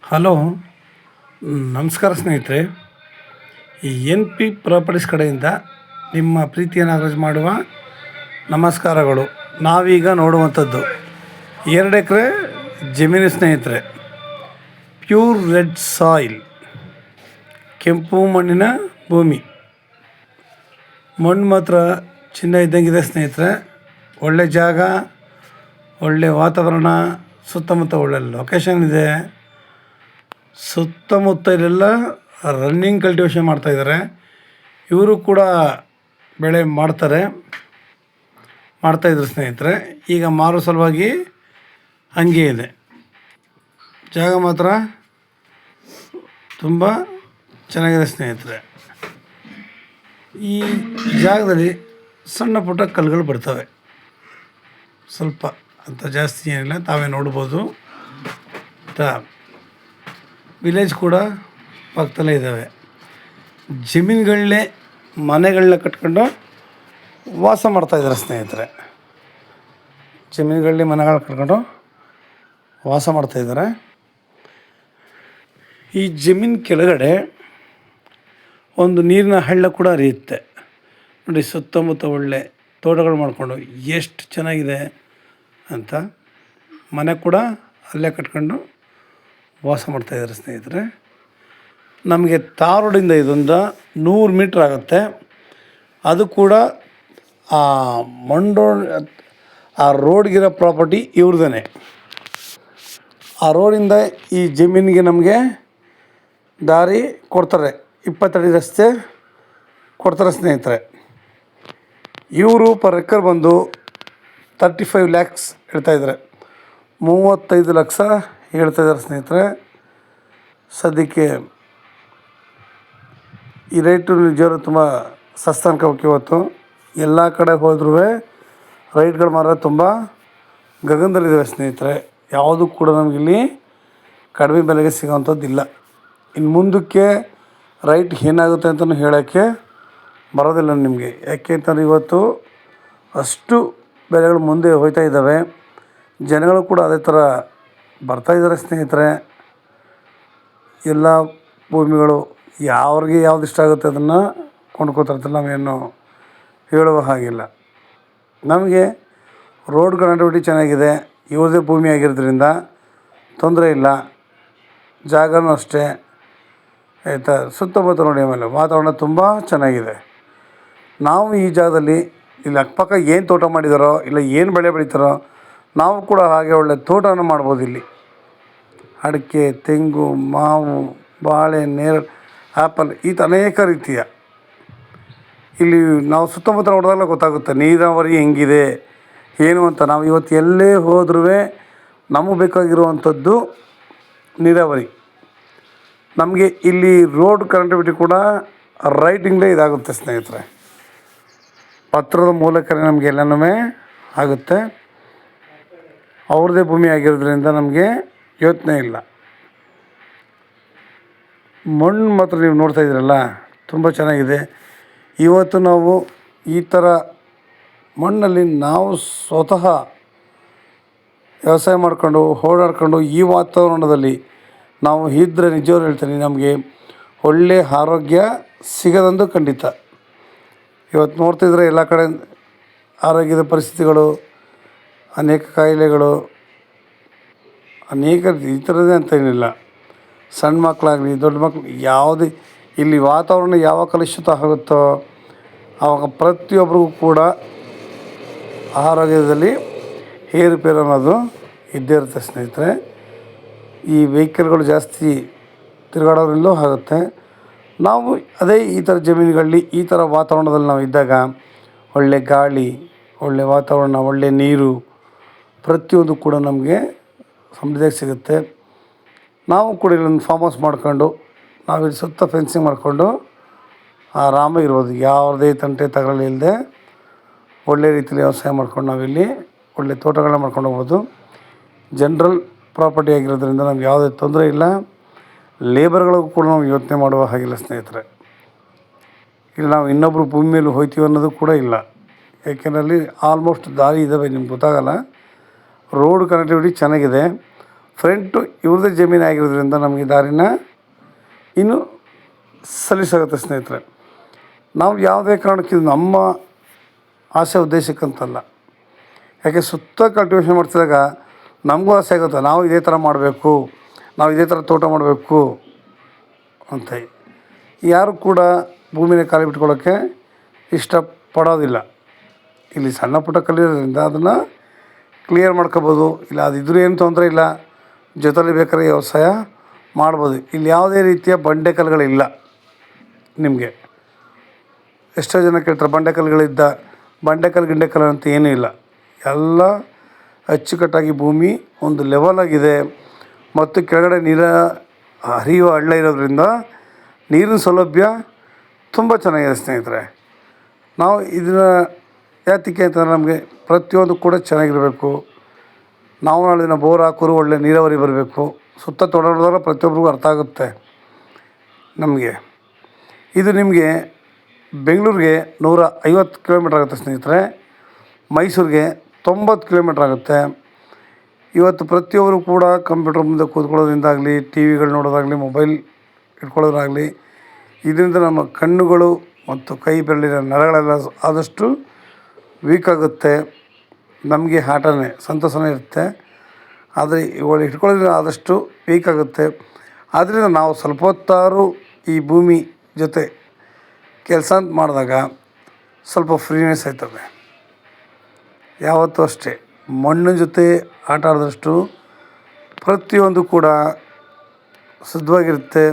Hello, ನಮಸ್ಕಾರ ಸ್ನೇಹಿತರೆ. ಈ ಎನ್ ಪಿ ಪ್ರಾಪರ್ಟೀಸ್ ಕಡೆಯಿಂದ ನಿಮ್ಮ ಪ್ರೀತಿಯನ್ನು ಅರ್ಜಿ ಮಾಡುವ ನಮಸ್ಕಾರಗಳು. ನಾವೀಗ ನೋಡುವಂಥದ್ದು 2 ಎಕರೆ ಜಮೀನು ಸ್ನೇಹಿತರೆ. ಪ್ಯೂರ್ ರೆಡ್ ಸಾಯಿಲ್, ಕೆಂಪು ಮಣ್ಣಿನ ಭೂಮಿ. ಮಣ್ಣು ಮಾತ್ರ ಚಿನ್ನ ಇದ್ದಂಗಿದೆ ಸ್ನೇಹಿತರೆ. ಒಳ್ಳೆ ಜಾಗ, ಒಳ್ಳೆ ವಾತಾವರಣ, ಸುತ್ತಮುತ್ತ ಒಳ್ಳೆ ಲೊಕೇಶನ್ ಇದೆ. ಸುತ್ತಮುತ್ತ ಇಲ್ಲೆಲ್ಲ ರನ್ನಿಂಗ್ ಕಲ್ಟಿವೇಷನ್ ಮಾಡ್ತಾಯಿದ್ದಾರೆ. ಇವರು ಕೂಡ ಬೆಳೆ ಮಾಡ್ತಾಯಿದ್ರು ಸ್ನೇಹಿತರೆ. ಈಗ ಮಾರೋ ಸಲುವಾಗಿ ಹಂಗೆ ಇದೆ. ಜಾಗ ಮಾತ್ರ ತುಂಬ ಚೆನ್ನಾಗಿದೆ ಸ್ನೇಹಿತರೆ. ಈ ಜಾಗದಲ್ಲಿ ಸಣ್ಣ ಪುಟ್ಟ ಕಲ್ಲುಗಳು ಬರ್ತವೆ, ಸ್ವಲ್ಪ ಅಂತ ಜಾಸ್ತಿ ಏನಿಲ್ಲ. ತಾವೇ ನೋಡ್ಬೋದು. ವಿಲೇಜ್ ಕೂಡ ಪಕ್ಕದಲ್ಲೇ ಇದ್ದಾವೆ. ಜಮೀನುಗಳನ್ನೇ ಮನೆಗಳನ್ನ ಕಟ್ಕೊಂಡು ವಾಸ ಮಾಡ್ತಾಯಿದ್ದಾರೆ ಸ್ನೇಹಿತರೆ. ಜಮೀನುಗಳಲ್ಲಿ ಮನೆಗಳನ್ನ ಕಟ್ಕೊಂಡು ವಾಸ ಮಾಡ್ತಾಯಿದ್ದಾರೆ. ಈ ಜಮೀನು ಕೆಳಗಡೆ ಒಂದು ನೀರಿನ ಹಳ್ಳ ಕೂಡ ಹರಿಯುತ್ತೆ ನೋಡಿ. ಸುತ್ತಮುತ್ತ ಒಳ್ಳೆ ತೋಟಗಳು ಮಾಡಿಕೊಂಡು ಎಷ್ಟು ಚೆನ್ನಾಗಿದೆ ಅಂತ. ಮನೆ ಕೂಡ ಅಲ್ಲೇ ಕಟ್ಕೊಂಡು ವಾಸ ಮಾಡ್ತಾಯಿದ್ದಾರೆ ಸ್ನೇಹಿತರೆ. ನಮಗೆ ತಾರ್ ರೋಡಿಂದ ಇದೊಂದು 100 ಮೀಟ್ರ್ ಆಗುತ್ತೆ. ಅದು ಕೂಡ ಆ ಆ ರೋಡ್ಗಿರೋ ಪ್ರಾಪರ್ಟಿ ಇವ್ರದೇ. ಆ ರೋಡಿಂದ ಈ ಜಮೀನಿಗೆ ನಮಗೆ ದಾರಿ ಕೊಡ್ತಾರೆ, 20 ಅಡಿ ರಸ್ತೆ ಕೊಡ್ತಾರೆ ಸ್ನೇಹಿತರೆ. ಇವರು ಪರ್ ಎಕರ್ ಬಂದು 35 ಲ್ಯಾಕ್ಸ್ ಹೇಳ್ತಾಯಿದ್ದಾರೆ. 35 ಲಕ್ಷ ಹೇಳ್ತಾಯಿದ್ದಾರೆ ಸ್ನೇಹಿತರೆ. ಸದ್ಯಕ್ಕೆ ಈ ರೇಟು ನಿಜವಾಗ್ಲೂ ತುಂಬ ಸಸ್ತ ಅನ್ಕೋಬೇಕು. ಇವತ್ತು ಎಲ್ಲ ಕಡೆ ಹೋದ್ರೂ ರೈಟ್ಗಳು ಮಾತ್ರ ತುಂಬ ಗಗನದಲ್ಲಿದ್ದಾವೆ ಸ್ನೇಹಿತರೆ. ಯಾವುದೂ ಕೂಡ ನಮಗಿಲ್ಲಿ ಕಡಿಮೆ ಬೆಲೆಗೆ ಸಿಗೋವಂಥದ್ದಿಲ್ಲ. ಇನ್ನು ಮುಂದಕ್ಕೆ ರೈಟ್ ಏನಾಗುತ್ತೆ ಅಂತಲೂ ಹೇಳೋಕ್ಕೆ ಬರೋದಿಲ್ಲ ನಿಮಗೆ. ಯಾಕೆ ಅಂತಂದರೆ ಇವತ್ತು ಅಷ್ಟು ಬೆಲೆಗಳು ಮುಂದೆ ಹೋಗ್ತಾ ಇದ್ದಾವೆ. ಜನಗಳು ಕೂಡ ಅದೇ ಥರ ಬರ್ತಾಯಿದ್ದಾರೆ ಸ್ನೇಹಿತರೆ. ಎಲ್ಲ ಭೂಮಿಗಳು ಯಾವ್ರಿಗೆ ಯಾವ್ದು ಇಷ್ಟ ಆಗುತ್ತೆ ಅದನ್ನು ಕೊಂಡ್ಕೋತಾರೆ. ನಾವೇನು ಹೇಳುವ ಹಾಗಿಲ್ಲ. ನಮಗೆ ರೋಡ್ ಕನೆಕ್ಟಿವಿಟಿ ಚೆನ್ನಾಗಿದೆ. ಇವ್ರದ್ದೇ ಭೂಮಿ ಆಗಿರೋದ್ರಿಂದ ತೊಂದರೆ ಇಲ್ಲ. ಜಾಗನೂ ಅಷ್ಟೇ ಆಯಿತಾ. ಸುತ್ತಮುತ್ತ ನೋಡಿ, ಆಮೇಲೆ ವಾತಾವರಣ ತುಂಬ ಚೆನ್ನಾಗಿದೆ. ನಾವು ಈ ಜಾಗದಲ್ಲಿ ಇಲ್ಲಿ ಅಕ್ಕಪಕ್ಕ ಏನು ತೋಟ ಮಾಡಿದಾರೋ, ಇಲ್ಲ ಏನು ಬೆಳೆ ಬೆಳೀತಾರೋ, ನಾವು ಕೂಡ ಹಾಗೆ ಒಳ್ಳೆ ತೋಟವನ್ನು ಮಾಡ್ಬೋದು. ಇಲ್ಲಿ ಅಡಿಕೆ, ತೆಂಗು, ಮಾವು, ಬಾಳೆ, ನೇರಳೆ, ಆ್ಯಪಲ್ ಈ ಥರ ಅನೇಕ ರೀತಿಯ ಇಲ್ಲಿ ನಾವು ಸುತ್ತಮುತ್ತ ನೋಡಿದಾಗಲೇ ಗೊತ್ತಾಗುತ್ತೆ ನೀರಾವರಿ ಹೆಂಗಿದೆ ಏನು ಅಂತ. ನಾವು ಇವತ್ತು ಎಲ್ಲೇ ಹೋದ್ರೂ ನಮಗೆ ಬೇಕಾಗಿರುವಂಥದ್ದು ನೀರಾವರಿ. ನಮಗೆ ಇಲ್ಲಿ ರೋಡ್ ಕನೆಕ್ಟಿವಿಟಿ ಕೂಡ ರೈಟಿಂಗ್ಲೇ ಇದಾಗುತ್ತೆ ಸ್ನೇಹಿತರೆ. ಪತ್ರದ ಮೂಲಕವೇ ನಮಗೆ ಎಲ್ಲನೂ ಆಗುತ್ತೆ. ಅವ್ರದ್ದೇ ಭೂಮಿ ಆಗಿರೋದ್ರಿಂದ ನಮಗೆ ಯೋಚನೆ ಇಲ್ಲ. ಮಣ್ಣು ಮಾತ್ರ ನೀವು ನೋಡ್ತಾ ಇದ್ದೀರಲ್ಲ, ತುಂಬ ಚೆನ್ನಾಗಿದೆ. ಇವತ್ತು ನಾವು ಈ ಥರ ಮಣ್ಣಲ್ಲಿ ನಾವು ಸ್ವತಃ ವ್ಯವಸಾಯ ಮಾಡ್ಕೊಂಡು ಓಡಾಡ್ಕೊಂಡು ಈ ವಾತಾವರಣದಲ್ಲಿ ನಾವು ಇದ್ದರೆ ನಿಜವಾಗ್ಲೂ ಹೇಳ್ತೀನಿ, ನಮಗೆ ಒಳ್ಳೆಯ ಆರೋಗ್ಯ ಸಿಗೋದಂದು ಖಂಡಿತ. ಇವತ್ತು ನೋಡ್ತಿದ್ರೆ ಎಲ್ಲ ಕಡೆ ಆರೋಗ್ಯದ ಪರಿಸ್ಥಿತಿಗಳು, ಅನೇಕ ಕಾಯಿಲೆಗಳು, ಅನೇಕ ಈ ಥರದೇ ಅಂತ ಏನಿಲ್ಲ. ಸಣ್ಣ ಮಕ್ಕಳಾಗಲಿ ದೊಡ್ಡ ಮಕ್ಕಳು ಯಾವುದೇ ಇಲ್ಲಿ ವಾತಾವರಣ ಯಾವಾಗ ಕಲುಷಿತ ಆಗುತ್ತೋ ಆವಾಗ ಪ್ರತಿಯೊಬ್ಬರಿಗೂ ಕೂಡ ಆರೋಗ್ಯದಲ್ಲಿ ಏರುಪೇರು ಅನ್ನೋದು ಇದ್ದೇ ಇರುತ್ತೆ ಸ್ನೇಹಿತರೆ. ಈ ವೆಹಿಕಲ್ಗಳು ಜಾಸ್ತಿ ತಿರುಗಾಡೋದ್ರಲ್ಲೂ ಆಗುತ್ತೆ. ನಾವು ಅದೇ ಈ ಥರ ಜಮೀನುಗಳಲ್ಲಿ ಈ ಥರ ವಾತಾವರಣದಲ್ಲಿ ನಾವು ಇದ್ದಾಗ ಒಳ್ಳೆ ಗಾಳಿ, ಒಳ್ಳೆ ವಾತಾವರಣ, ಒಳ್ಳೆ ನೀರು ಪ್ರತಿಯೊಂದು ಕೂಡ ನಮಗೆ ಸಮೃದ್ಧಿಯಾಗಿ ಸಿಗುತ್ತೆ. ನಾವು ಕೂಡ ಇಲ್ಲೊಂದು ಫಾರ್ಮ್ ಹೌಸ್ ಮಾಡ್ಕೊಂಡು ನಾವಿಲ್ಲಿ ಸುತ್ತ ಫೆನ್ಸಿಂಗ್ ಮಾಡಿಕೊಂಡು ಆರಾಮಾಗಿರ್ಬೋದು. ಯಾವುದೇ ತಂಟೆ ತಗರಲಿ ಇಲ್ಲದೆ ಒಳ್ಳೆ ರೀತಿಯಲ್ಲಿ ವ್ಯವಸಾಯ ಮಾಡ್ಕೊಂಡು ನಾವಿಲ್ಲಿ ಒಳ್ಳೆ ತೋಟಗಳನ್ನ ಮಾಡ್ಕೊಂಡು ಹೋಗ್ಬೋದು. ಜನ್ರಲ್ ಪ್ರಾಪರ್ಟಿ ಆಗಿರೋದ್ರಿಂದ ನಮ್ಗೆ ಯಾವುದೇ ತೊಂದರೆ ಇಲ್ಲ. ಲೇಬರ್ಗಳಿಗೂ ಕೂಡ ನಾವು ಯೋಚನೆ ಮಾಡುವ ಹಾಗಿಲ್ಲ ಸ್ನೇಹಿತರೆ. ಇಲ್ಲಿ ನಾವು ಇನ್ನೊಬ್ಬರು ಭೂಮಿ ಮೇಲೆ ಹೋಗ್ತೀವಿ ಅನ್ನೋದು ಕೂಡ ಇಲ್ಲ. ಯಾಕೆಂದರೆ ಅಲ್ಲಿ ಆಲ್ಮೋಸ್ಟ್ ದಾರಿ ಇದ್ದಾವೆ, ನಿಮ್ಗೆ ಗೊತ್ತಾಗಲ್ಲ. ರೋಡ್ ಕನೆಕ್ಟಿವಿಟಿ ಚೆನ್ನಾಗಿದೆ. ಫ್ರಂಟು ಇವ್ರದ್ದೇ ಜಮೀನು ಆಗಿರೋದ್ರಿಂದ ನಮಗೆ ದಾರಿನ ಇನ್ನೂ ಸಲೀಸಾಗುತ್ತೆ ಸ್ನೇಹಿತರೆ. ನಾವು ಯಾವುದೇ ಕಾರಣಕ್ಕೆ ಇದು ನಮ್ಮ ಆಸೆ ಉದ್ದೇಶಕ್ಕಂತಲ್ಲ. ಯಾಕೆ ಸುತ್ತ ಕಲ್ಟಿವೇಷನ್ ಮಾಡ್ತಿದ್ದಾಗ ನಮಗೂ ಆಸೆ ಆಗುತ್ತೆ, ನಾವು ಇದೇ ಥರ ಮಾಡಬೇಕು, ನಾವು ಇದೇ ಥರ ತೋಟ ಮಾಡಬೇಕು ಅಂತ. ಯಾರು ಕೂಡ ಭೂಮಿನ ಖಾಲಿ ಬಿಟ್ಕೊಳ್ಳೋಕ್ಕೆ ಇಷ್ಟಪಡೋದಿಲ್ಲ. ಇಲ್ಲಿ ಸಣ್ಣ ಪುಟ್ಟ ಕಲ್ಲಿರೋದ್ರಿಂದ ಅದನ್ನು ಕ್ಲಿಯರ್ ಮಾಡ್ಕೋಬೋದು. ಇಲ್ಲ ಅದಿದ್ರೂ ಏನು ತೊಂದರೆ ಇಲ್ಲ, ಜೊತೆಲಿ ಬೇಕಾದ್ರೆ ವ್ಯವಸಾಯ ಮಾಡ್ಬೋದು. ಇಲ್ಲಿ ಯಾವುದೇ ರೀತಿಯ ಬಂಡೆಕಲ್ಲುಗಳಿಲ್ಲ. ನಿಮಗೆ ಎಷ್ಟೋ ಜನ ಕೇಳ್ತಾರೆ ಬಂಡೆಕಲ್ಲು ಗಿಂಡೆಕಲ್ಲು ಅಂತ ಏನೂ ಇಲ್ಲ. ಎಲ್ಲ ಅಚ್ಚುಕಟ್ಟಾಗಿ ಭೂಮಿ ಒಂದು ಲೆವೆಲಾಗಿದೆ ಮತ್ತು ಕೆಳಗಡೆ ಹರಿಯುವ ಹಳ್ಳ ಇರೋದ್ರಿಂದ ನೀರಿನ ಸೌಲಭ್ಯ ತುಂಬ ಚೆನ್ನಾಗಿದೆ ಸ್ನೇಹಿತರೆ. ನಾವು ಇದನ್ನು ಯಾತಕ್ಕೆ ಅಂತಂದರೆ ನಮಗೆ ಪ್ರತಿಯೊಂದು ಕೂಡ ಚೆನ್ನಾಗಿರಬೇಕು. ನಾವು ನಾಳೆ ಬೋರ್ ಹಾಕೋರು ಒಳ್ಳೆ ನೀರಾವರಿ ಬರಬೇಕು. ಸುತ್ತ ತೊಡೋದ್ರೆ ಪ್ರತಿಯೊಬ್ಬರಿಗೂ ಅರ್ಥ ಆಗುತ್ತೆ ನಮಗೆ. ಇದು ನಿಮಗೆ ಬೆಂಗಳೂರಿಗೆ 150 ಕಿಲೋಮೀಟ್ರ್ ಆಗುತ್ತೆ ಸ್ನೇಹಿತರೆ. ಮೈಸೂರಿಗೆ 90 ಕಿಲೋಮೀಟ್ರ್ ಆಗುತ್ತೆ. ಇವತ್ತು ಪ್ರತಿಯೊಬ್ಬರು ಕೂಡ ಕಂಪ್ಯೂಟರ್ ಮುಂದೆ ಕೂತ್ಕೊಳ್ಳೋದ್ರಿಂದಾಗಲಿ, ಟಿ ವಿಗಳು ನೋಡೋದಾಗಲಿ, ಮೊಬೈಲ್ ಇಟ್ಕೊಳ್ಳೋದಾಗಲಿ, ಇದರಿಂದ ನಮ್ಮ ಕಣ್ಣುಗಳು ಮತ್ತು ಕೈ ಬೆರಳಿನ ನರಗಳೆಲ್ಲ ಆದಷ್ಟು ವೀಕ್ ಆಗುತ್ತೆ. ನಮಗೆ ಆಟನೇ ಸಂತೋಷನೇ ಇರುತ್ತೆ, ಆದರೆ ಇವಾಗ ಇಟ್ಕೊಳ್ಳೋದ್ರಿಂದ ಆದಷ್ಟು ವೀಕ್ ಆಗುತ್ತೆ. ಆದ್ದರಿಂದ ನಾವು ಸ್ವಲ್ಪ ಹೊತ್ತಾರು ಈ ಭೂಮಿ ಜೊತೆ ಕೆಲಸ ಮಾಡಿದಾಗ ಸ್ವಲ್ಪ ಫ್ರೀನೆಸ್ ಆಯ್ತದೆ. ಯಾವತ್ತೂ ಅಷ್ಟೇ ಮಣ್ಣಿನ ಜೊತೆ ಆಟ ಆಡಿದಷ್ಟು ಪ್ರತಿಯೊಂದು ಕೂಡ ಶುದ್ಧವಾಗಿರುತ್ತೆ.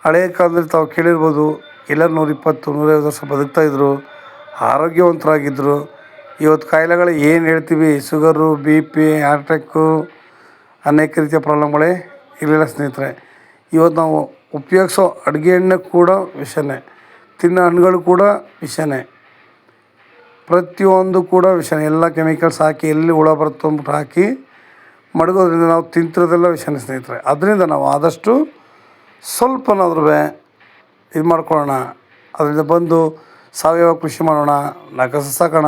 ಹಳೆಯ ಕಾಲದಲ್ಲಿ ತಾವು ಕೇಳಿರ್ಬೋದು, ಎಲ್ಲರೂ 120-150 ವರ್ಷ ಬದುಕ್ತಾಯಿದ್ರು, ಆರೋಗ್ಯವಂತರಾಗಿದ್ದರು. ಇವತ್ತು ಕಾಯಿಲೆಗಳು ಏನು ಹೇಳ್ತೀವಿ, ಶುಗರು, BP, ಹಾರ್ಟ್ ಅಟ್ಯಾಕು, ಅನೇಕ ರೀತಿಯ ಪ್ರಾಬ್ಲಮ್ಗಳೇ ಇರಲಿಲ್ಲ ಸ್ನೇಹಿತರೆ. ಇವತ್ತು ನಾವು ಉಪಯೋಗಿಸೋ ಅಡುಗೆ ಎಣ್ಣೆ ಕೂಡ ವಿಷನೇ, ತಿನ್ನೋ ಹಣ್ಣುಗಳು ಕೂಡ ವಿಷನೇ, ಪ್ರತಿಯೊಂದು ಕೂಡ ವಿಷನೇ. ಎಲ್ಲ ಕೆಮಿಕಲ್ಸ್ ಹಾಕಿ ಎಲ್ಲಿ ಹುಳ ಬರುತ್ತೆ ಅಂದ್ಬಿಟ್ಟು ಹಾಕಿ ಮಡಗೋದ್ರಿಂದ ನಾವು ತಿಂತಿರೋದೆಲ್ಲ ವಿಷನೇ ಸ್ನೇಹಿತರೆ. ಅದರಿಂದ ನಾವು ಆದಷ್ಟು ಸ್ವಲ್ಪನಾದ್ರೂ ಇದು ಮಾಡ್ಕೊಳ್ಳೋಣ. ಅದರಿಂದ ಬಂದು ಸಾವಯವ ಕೃಷಿ ಮಾಡೋಣ, ಕಸ ಸಾಕೋಣ,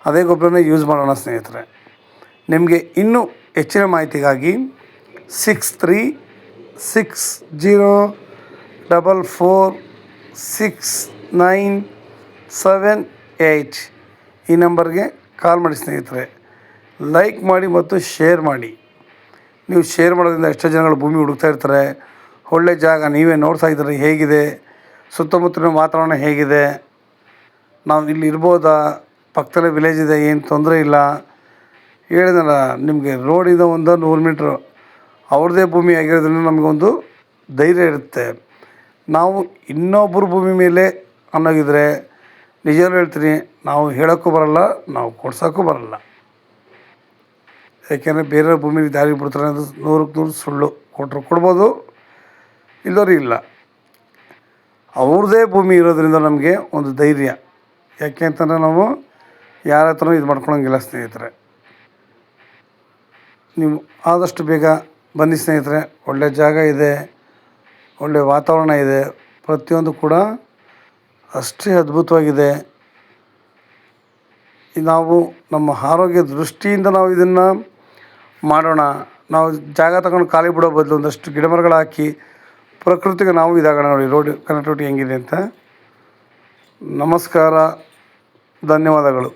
ಅದೇ ಗೊಬ್ಬರನೇ ಯೂಸ್ ಮಾಡೋಣ ಸ್ನೇಹಿತರೆ. ನಿಮಗೆ ಇನ್ನೂ ಹೆಚ್ಚಿನ ಮಾಹಿತಿಗಾಗಿ 6360446978 ಈ ನಂಬರ್ಗೆ ಕಾಲ್ ಮಾಡಿ ಸ್ನೇಹಿತರೆ. ಲೈಕ್ ಮಾಡಿ ಮತ್ತು ಶೇರ್ ಮಾಡಿ. ನೀವು ಶೇರ್ ಮಾಡೋದ್ರಿಂದ ಎಷ್ಟೋ ಜನಗಳು ಭೂಮಿ ಹುಡುಕ್ತಾ ಇರ್ತಾರೆ. ಒಳ್ಳೆ ಜಾಗ ನೀವೇ ನೋಡ್ತಾ ಇದ್ದೀರಿ ಹೇಗಿದೆ, ಸುತ್ತಮುತ್ತಲಿನ ವಾತಾವರಣ ಹೇಗಿದೆ, ನಾವು ಇಲ್ಲಿ ಇರ್ಬೋದಾ, ಪಕ್ಕದಲ್ಲೇ ವಿಲೇಜ್ ಇದೆ, ಏನು ತೊಂದರೆ ಇಲ್ಲ. ಹೇಳಿದಲ್ಲ ನಿಮಗೆ ರೋಡಿಂದ 100 ಮೀಟ್ರು ಅವ್ರದ್ದೇ ಭೂಮಿ ಆಗಿರೋದ್ರಿಂದ ನಮಗೊಂದು ಧೈರ್ಯ ಇರುತ್ತೆ. ನಾವು ಇನ್ನೊಬ್ಬರ ಭೂಮಿ ಮೇಲೆ ಅನ್ನೋಗಿದ್ರೆ ನಿಜವೂ ಹೇಳ್ತೀನಿ, ನಾವು ಹೇಳೋಕ್ಕೂ ಬರೋಲ್ಲ, ನಾವು ಕೊಡ್ಸೋಕ್ಕೂ ಬರೋಲ್ಲ. ಯಾಕೆಂದರೆ ಬೇರೆಯವ್ರ ಭೂಮಿಗೆ ದಾರಿ ಬಿಡ್ತಾರೆ ಅದು 100ಕ್ಕೆ 100 ಸುಳ್ಳು. ಕೊಟ್ಟರು ಕೊಡ್ಬೋದು, ಇಲ್ಲೋರು ಇಲ್ಲ. ಅವ್ರದ್ದೇ ಭೂಮಿ ಇರೋದ್ರಿಂದ ನಮಗೆ ಒಂದು ಧೈರ್ಯ. ಯಾಕೆ ಅಂತಂದರೆ ನಾವು ಯಾರ ಹತ್ರನೂ ಇದು ಮಾಡ್ಕೊಳಂಗಿಲ್ಲ ಸ್ನೇಹಿತರೆ. ನೀವು ಆದಷ್ಟು ಬೇಗ ಬನ್ನಿ ಸ್ನೇಹಿತರೆ. ಒಳ್ಳೆಯ ಜಾಗ ಇದೆ, ಒಳ್ಳೆಯ ವಾತಾವರಣ ಇದೆ, ಪ್ರತಿಯೊಂದು ಕೂಡ ಅಷ್ಟೇ ಅದ್ಭುತವಾಗಿದೆ. ನಾವು ನಮ್ಮ ಆರೋಗ್ಯ ದೃಷ್ಟಿಯಿಂದ ನಾವು ಇದನ್ನು ಮಾಡೋಣ. ನಾವು ಜಾಗ ತಗೊಂಡು ಖಾಲಿ ಬಿಡೋ ಬದಲು ಒಂದಷ್ಟು ಗಿಡಮರಗಳು ಹಾಕಿ ಪ್ರಕೃತಿಗೆ ನಾವು ಇದಾಗೋಣ. ನೋಡಿ ರೋಡ್ ಕನೆಕ್ಟಿವಿಟಿ ಹೆಂಗಿದೆ ಅಂತ. ನಮಸ್ಕಾರ, ಧನ್ಯವಾದಗಳು.